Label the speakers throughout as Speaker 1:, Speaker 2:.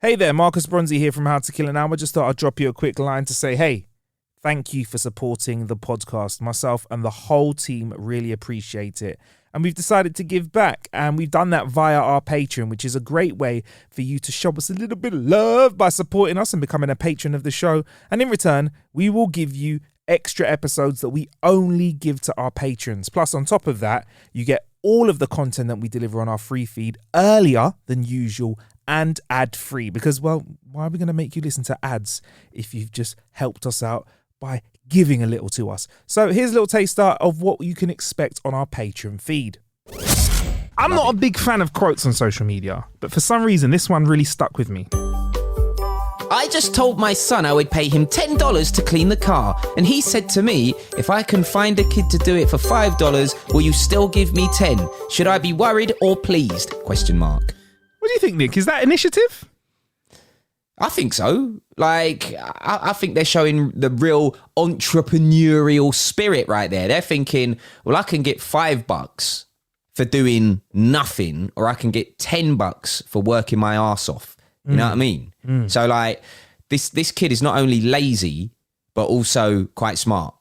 Speaker 1: Hey there, Marcus Bronzy here from How to Kill an Hour. Just thought I'd drop you a quick line to say, hey, thank you for supporting the podcast. Myself and the whole team really appreciate it. And we've decided to give back, and we've done that via our Patreon, which is a great way for you to show us a little bit of love by supporting us and becoming a patron of the show. And in return, we will give you extra episodes that we only give to our patrons. Plus, on top of that, you get all of the content that we deliver on our free feed earlier than usual and ad-free. Because, well, why are we going to make you listen to ads if you've just helped us out by giving a little to us? So here's a little taster of what you can expect on our Patreon feed. I'm not a big fan of quotes on social media, but for some reason, this one really stuck with me.
Speaker 2: I just told my son I would pay him $10 to clean the car, and he said to me, if I can find a kid to do it for $5, will you still give me 10? Should I be worried or pleased? Question mark.
Speaker 1: What do you think, Nick? Is that initiative?
Speaker 2: I think so. Like, I think they're showing the real entrepreneurial spirit right there. They're thinking, well, I can get $5 for doing nothing, or I can get $10 for working my arse off. You know what I mean? So, like, this kid is not only lazy, but also quite smart.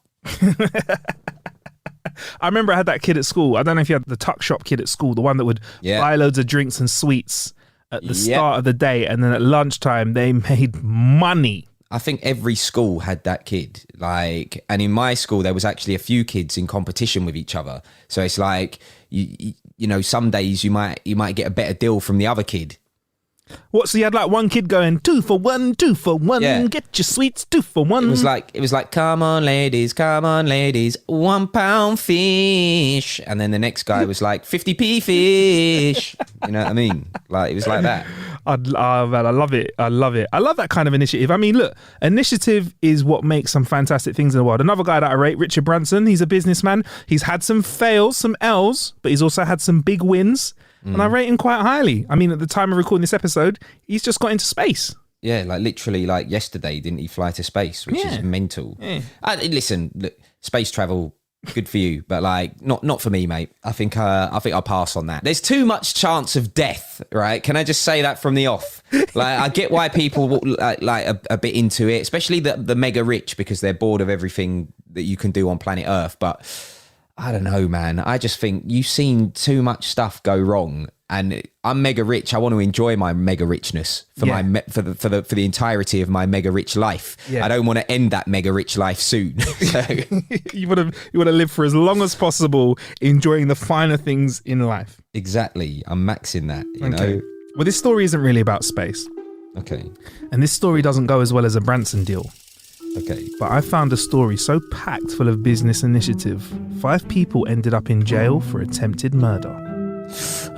Speaker 1: I remember I had that kid at school. I don't know if you had the tuck shop kid at school, the one that would buy loads of drinks and sweets at the start of the day, and then at lunchtime they made money.
Speaker 2: I think every school had that kid. Like, and in my school there was actually a few kids in competition with each other. So it's like you know, some days you might get a better deal from the other kid.
Speaker 1: What? So you had like one kid going 2 for 1, 2 for 1. Yeah. Get your sweets 2 for 1.
Speaker 2: It was like, come on ladies, £1 fish, and then the next guy was like 50p fish. You know what I mean? Like, it was like that.
Speaker 1: Man, I love it. I love that kind of initiative. I mean, look, initiative is what makes some fantastic things in the world. Another guy that I rate, Richard Branson, he's a businessman. He's had some fails, some L's, but he's also had some big wins. And I rate him quite highly. I mean, at the time of recording this episode, he's just got into space. Yeah,
Speaker 2: like literally, like yesterday, didn't he fly to space, which is mental. Yeah. Listen, look, space travel, good for you, but like not for me, mate. I think I'll pass on that. There's too much chance of death, right? Can I just say that from the off? Like, I get why people like a bit into it, especially the mega rich, because they're bored of everything that you can do on planet Earth, but I don't know, man. I just think you've seen too much stuff go wrong, and I'm mega rich. I want to enjoy my mega richness for for the entirety of my mega rich life. Yeah. I don't want to end that mega rich life soon. So.
Speaker 1: you want to live for as long as possible, enjoying the finer things in life.
Speaker 2: Exactly. I'm maxing that. You know.
Speaker 1: Well, this story isn't really about space.
Speaker 2: Okay.
Speaker 1: And this story doesn't go as well as a Branson deal.
Speaker 2: Okay.
Speaker 1: But I found a story so packed full of business initiative. 5 people ended up in jail for attempted murder.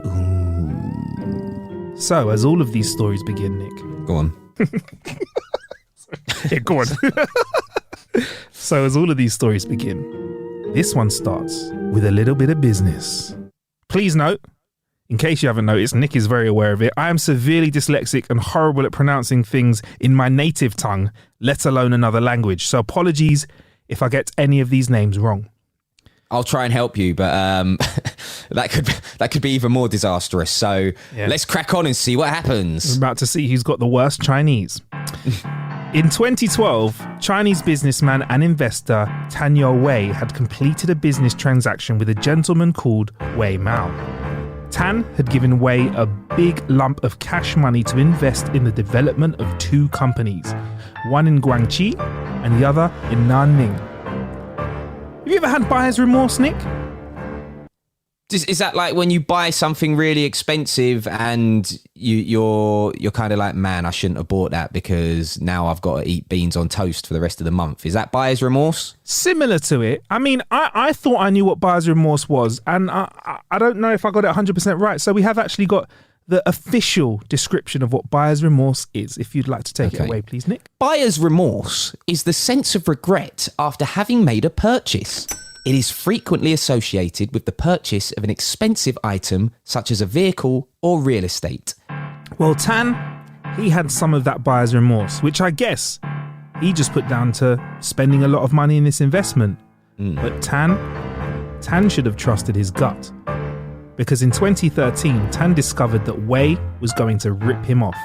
Speaker 1: Ooh. So, as all of these stories begin, Nick.
Speaker 2: Go on.
Speaker 1: Yeah, go on. So, as all of these stories begin, this one starts with a little bit of business. Please note, in case you haven't noticed, Nick is very aware of it. I am severely dyslexic and horrible at pronouncing things in my native tongue, let alone another language. So apologies if I get any of these names wrong.
Speaker 2: I'll try and help you, but that could be even more disastrous. So let's crack on and see what happens.
Speaker 1: We're about to see who's got the worst Chinese. In 2012, Chinese businessman and investor Tanya Wei had completed a business transaction with a gentleman called Wei Mao. Tan had given Wei a big lump of cash money to invest in the development of 2 companies, one in Guangxi and the other in Nanning. Have you ever had buyer's remorse, Nick?
Speaker 2: Is that like when you buy something really expensive and you're kind of like, man, I shouldn't have bought that because now I've got to eat beans on toast for the rest of the month? Is that buyer's remorse?
Speaker 1: Similar to it. I mean, I thought I knew what buyer's remorse was, and I don't know if I got it 100% right. So we have actually got the official description of what buyer's remorse is. If you'd like to take it away, please, Nick.
Speaker 2: Buyer's remorse is the sense of regret after having made a purchase. It is frequently associated with the purchase of an expensive item, such as a vehicle or real estate.
Speaker 1: Well, Tan, he had some of that buyer's remorse, which I guess he just put down to spending a lot of money in this investment. But Tan should have trusted his gut. Because in 2013, Tan discovered that Wei was going to rip him off.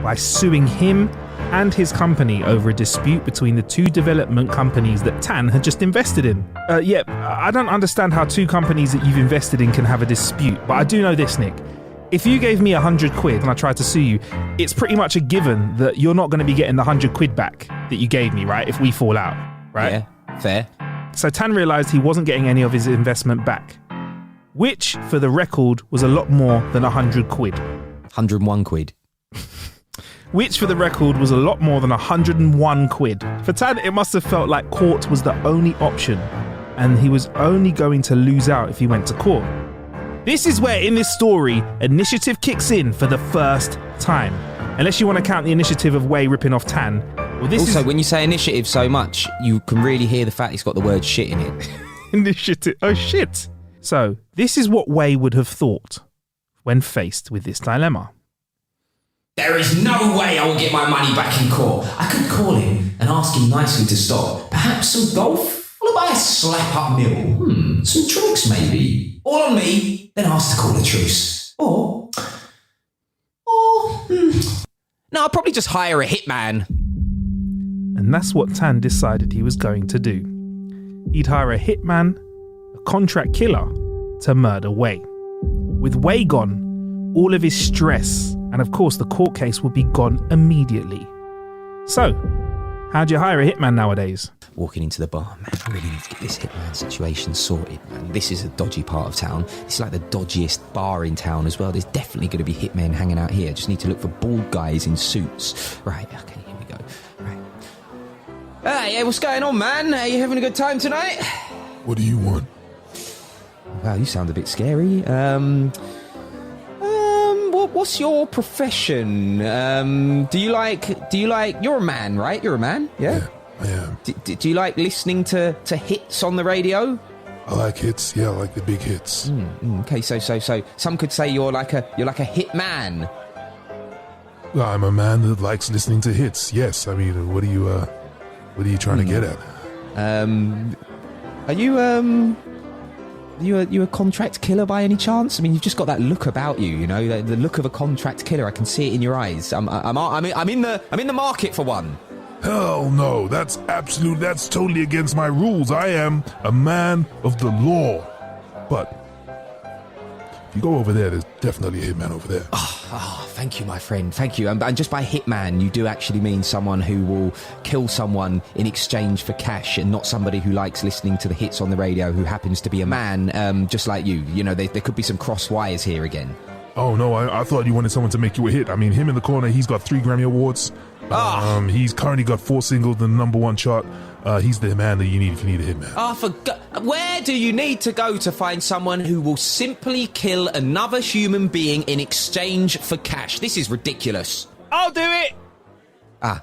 Speaker 1: by suing him and his company over a dispute between the two development companies that Tan had just invested in. I don't understand how two companies that you've invested in can have a dispute, but I do know this, Nick. If you gave me £100 and I tried to sue you, it's pretty much a given that you're not going to be getting the £100 back that you gave me, right? If we fall out, right?
Speaker 2: Yeah, fair.
Speaker 1: So Tan realised he wasn't getting any of his investment back, which, for the record, was a lot more than £100.
Speaker 2: 101 quid.
Speaker 1: Which, for the record, was a lot more than £101. For Tan, it must have felt like court was the only option, and he was only going to lose out if he went to court. This is where, in this story, initiative kicks in for the first time. Unless you want to count the initiative of Wei ripping off Tan. Well,
Speaker 2: when you say initiative so much, you can really hear the fact it's got the word shit in it.
Speaker 1: Initiative. Oh, shit. So, this is what Wei would have thought when faced with this dilemma.
Speaker 3: There is no way I will get my money back in court. I could call him and ask him nicely to stop. Perhaps some golf? Followed by a slap-up meal. Some drinks maybe. All on me, then ask to call a truce. Or...
Speaker 2: No, I'll probably just hire a hitman.
Speaker 1: And that's what Tan decided he was going to do. He'd hire a hitman, a contract killer, to murder Wei. With Wei gone, all of his stress and of course the court case would be gone immediately. So, how do you hire a hitman nowadays?
Speaker 2: Walking into the bar, man, I really need to get this hitman situation sorted, man. This is a dodgy part of town. This is like the dodgiest bar in town as well. There's definitely going to be hitmen hanging out here. Just need to look for bald guys in suits. Right, okay, here we go. Right. Yeah, what's going on, man? Are you having a good time tonight?
Speaker 4: What do you want?
Speaker 2: Wow, you sound a bit scary. What's your profession? Do you like, you're a man, right? You're a man, yeah?
Speaker 4: I am.
Speaker 2: Do you like listening to hits on the radio?
Speaker 4: I like hits. Yeah, I like the big hits.
Speaker 2: Okay, so some could say you're like a hit man.
Speaker 4: Well, I'm a man that likes listening to hits. Yes. I mean, what are you trying to get at?
Speaker 2: Are you a contract killer by any chance? I mean, you've just got that look about you, you know, the look of a contract killer. I can see it in your eyes. I'm in the market for one.
Speaker 4: Hell no, that's totally against my rules. I am a man of the law. But if you go over there, there's definitely a hitman over there.
Speaker 2: Oh, thank you, my friend. Thank you. And just by hitman, you do actually mean someone who will kill someone in exchange for cash and not somebody who likes listening to the hits on the radio who happens to be a man, just like you. You know, there could be some cross wires here again.
Speaker 4: Oh, no, I thought you wanted someone to make you a hit. I mean, him in the corner, he's got 3 Grammy Awards. He's currently got 4 singles, the #1 chart. He's the man that you need if you need a hitman.
Speaker 2: Where do you need to go to find someone who will simply kill another human being in exchange for cash? This is ridiculous.
Speaker 1: I'll do it!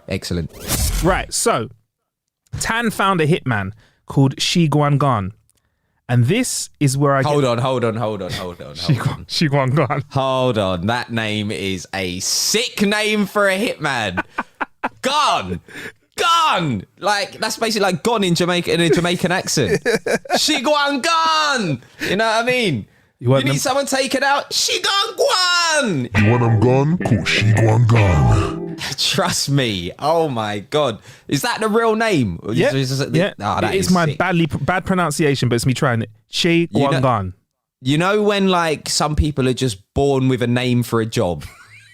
Speaker 2: Excellent.
Speaker 1: Right, so Tan found a hitman called Shi Guangan. And this is where I
Speaker 2: Hold on.
Speaker 1: Shi Guangan.
Speaker 2: Hold on, that name is a sick name for a hitman. Gone! Like, that's basically like gone in Jamaica, in a Jamaican accent. Shi Guangan! You know what I mean? You need someone taken out? Shi Guangan!
Speaker 4: You want them gone? Cool, Shi Guangan.
Speaker 2: Trust me. Oh my God. Is that the real name?
Speaker 1: Yeah.
Speaker 2: That
Speaker 1: is my bad pronunciation, but it's me trying it. Shi Guangan.
Speaker 2: You know when like some people are just born with a name for a job?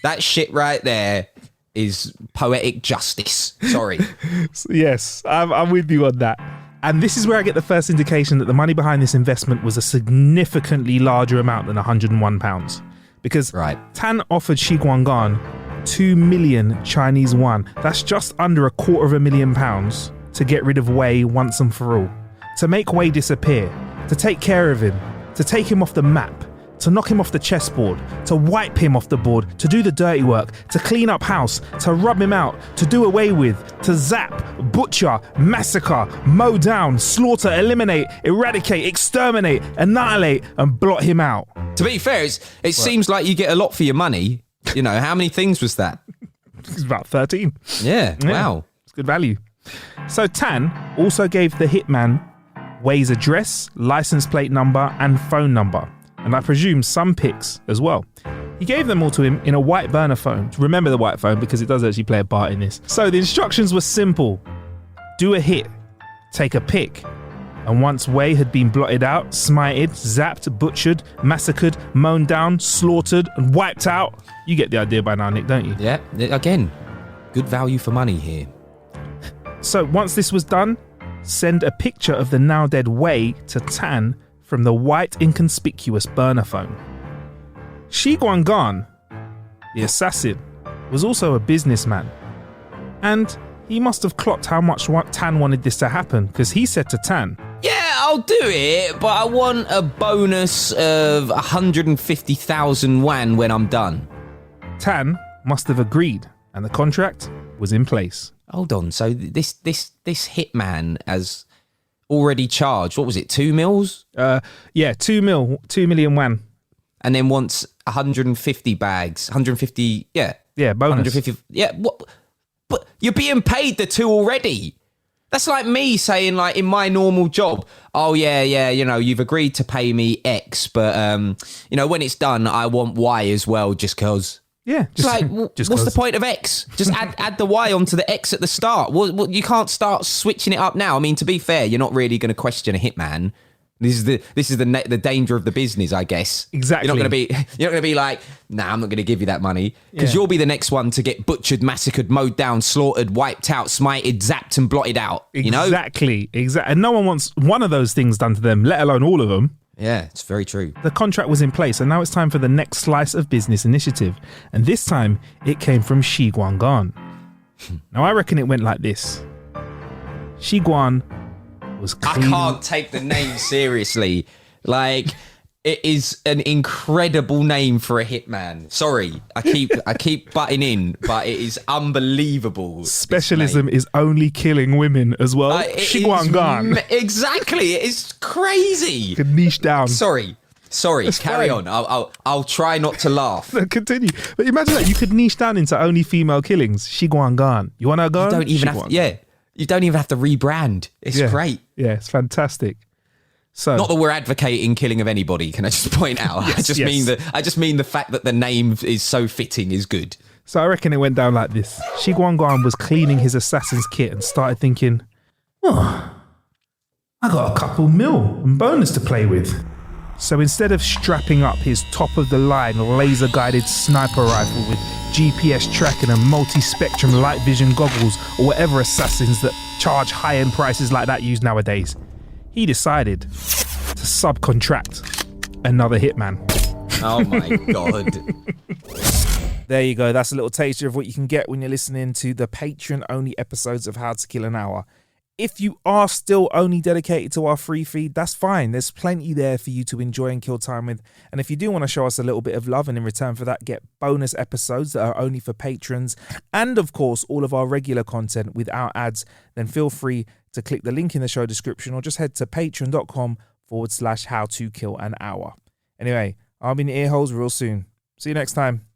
Speaker 2: That shit right there is poetic justice. Sorry.
Speaker 1: Yes, I'm with you on that. And this is where I get the first indication that the money behind this investment was a significantly larger amount than £101. Because Tan offered Shi Guangan 2 million Chinese yuan. That's just under £250,000 to get rid of Wei once and for all. To make Wei disappear. To take care of him. To take him off the map. To knock him off the chessboard, to wipe him off the board, to do the dirty work, to clean up house, to rub him out, to do away with, to zap, butcher, massacre, mow down, slaughter, eliminate, eradicate, exterminate, annihilate, and blot him out.
Speaker 2: To be fair, it seems like you get a lot for your money. You know, how many things was that?
Speaker 1: It's about 13.
Speaker 2: Yeah, wow.
Speaker 1: It's good value. So Tan also gave the hitman Wei's address, license plate number, and phone number. And I presume some pics as well. He gave them all to him in a white burner phone. Remember the white phone because it does actually play a part in this. So the instructions were simple. Do a hit, take a pic, and once Wei had been blotted out, smited, zapped, butchered, massacred, mown down, slaughtered, and wiped out, you get the idea by now, Nick, don't you?
Speaker 2: Yeah, again, good value for money here.
Speaker 1: So once this was done, send a picture of the now dead Wei to Tan from the white inconspicuous burner phone. Shi Guanggan, the assassin, was also a businessman. And he must have clocked how much Tan wanted this to happen, because he said to Tan,
Speaker 2: Yeah, I'll do it, but I want a bonus of 150,000 yuan when I'm done.
Speaker 1: Tan must have agreed, and the contract was in place.
Speaker 2: Hold on, so this hitman has already charged, what was it, 2 mils?
Speaker 1: Yeah, 2 million yuan.
Speaker 2: And then wants 150 bags, 150, yeah.
Speaker 1: Yeah, bonus.
Speaker 2: 150, yeah, what? But you're being paid the 2 already. That's like me saying, like, in my normal job, oh, yeah, you know, you've agreed to pay me X, but, you know, when it's done, I want Y as well, just because.
Speaker 1: Yeah.
Speaker 2: Just like, what's the point of X? Just add the Y onto the X at the start. Well, you can't start switching it up now. I mean, to be fair, you're not really going to question a hitman. This is the danger of the business, I guess.
Speaker 1: Exactly.
Speaker 2: You're not going to be like, nah, I'm not going to give you that money, because you'll be the next one to get butchered, massacred, mowed down, slaughtered, wiped out, smited, zapped, and blotted out. You know?
Speaker 1: Exactly. And no one wants one of those things done to them, let alone all of them.
Speaker 2: Yeah, it's very true.
Speaker 1: The contract was in place, and now it's time for the next slice of business initiative. And this time, it came from Shi Guanggan. Now, I reckon it went like this. Shi Guan was cleaning...
Speaker 2: I can't take the name seriously. Like, it is an incredible name for a hitman. Sorry, I keep butting in, but it is unbelievable.
Speaker 1: Specialism is only killing women as well. Shi Guanggan.
Speaker 2: Exactly, it is crazy.
Speaker 1: Could niche down.
Speaker 2: Sorry. That's carry
Speaker 1: fine.
Speaker 2: on. I'll try not to laugh.
Speaker 1: Continue. But imagine that you could niche down into only female killings. Shi Guanggan. You want to go?
Speaker 2: You don't even have to, you don't even have to rebrand. It's great.
Speaker 1: Yeah, it's fantastic. So,
Speaker 2: not that we're advocating killing of anybody, can I just point out? I just mean the fact that the name is so fitting is good.
Speaker 1: So I reckon it went down like this. Shi Guanggan was cleaning his assassin's kit and started thinking, oh, I got a couple mil and bonus to play with. So instead of strapping up his top-of-the-line laser-guided sniper rifle with GPS tracking and multi-spectrum light vision goggles or whatever assassins that charge high-end prices like that use nowadays, he decided to subcontract another hitman.
Speaker 2: Oh my God.
Speaker 1: There you go. That's a little taster of what you can get when you're listening to the Patreon-only episodes of How to Kill an Hour. If you are still only dedicated to our free feed, that's fine. There's plenty there for you to enjoy and kill time with. And if you do want to show us a little bit of love and in return for that, get bonus episodes that are only for patrons and, of course, all of our regular content without ads, then feel free to click the link in the show description or just head to patreon.com/howtokillanhour. Anyway, I'll be in your ear holes real soon. See you next time.